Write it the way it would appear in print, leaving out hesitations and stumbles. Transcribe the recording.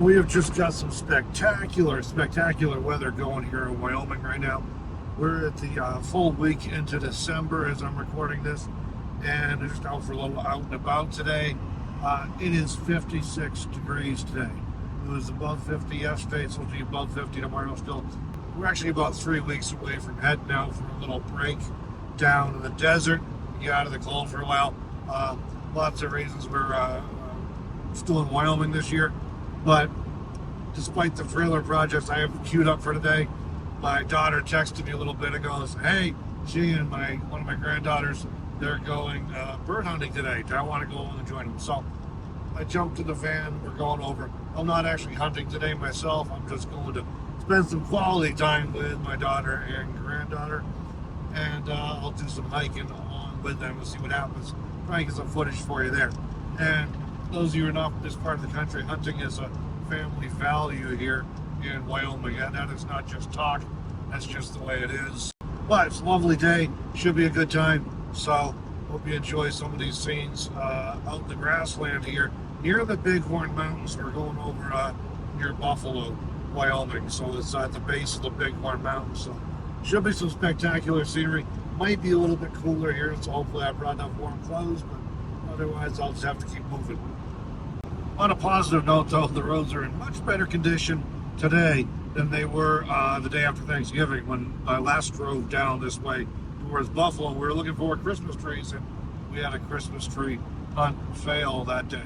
We have just got some spectacular weather going here in Wyoming right now. We're at the full week into December as I'm recording this, and we're just out for a little out and about today. It is 56 degrees today. It was above 50 yesterday. It's supposed to be above 50 tomorrow still. We're actually about 3 weeks away from heading out for a little break down in the desert, get out of the cold for a while. Lots of reasons we're still in Wyoming this year. But despite the trailer projects I have queued up for today, my daughter texted me a little bit ago and said, hey, she and one of my granddaughters, they're going bird hunting today. Do I want to go and join them? So I jumped in the van. We're going over. I'm not actually hunting today myself. I'm just going to spend some quality time with my daughter and granddaughter. And I'll do some hiking along with them and see what happens. Try and get some footage for you there. And those of you who are not from this part of the country, hunting is a family value here in Wyoming. And that is not just talk, that's just the way it is. But it's a lovely day, should be a good time. So hope you enjoy some of these scenes out in the grassland here near the Bighorn Mountains. We're going over near Buffalo, Wyoming. So it's at the base of the Bighorn Mountains. So should be some spectacular scenery. Might be a little bit cooler here, so hopefully I brought enough warm clothes, but otherwise I'll just have to keep moving. On a positive note, though, the roads are in much better condition today than they were the day after Thanksgiving when I last drove down this way towards Buffalo. We were looking for Christmas trees, and we had a Christmas tree hunt fail that day.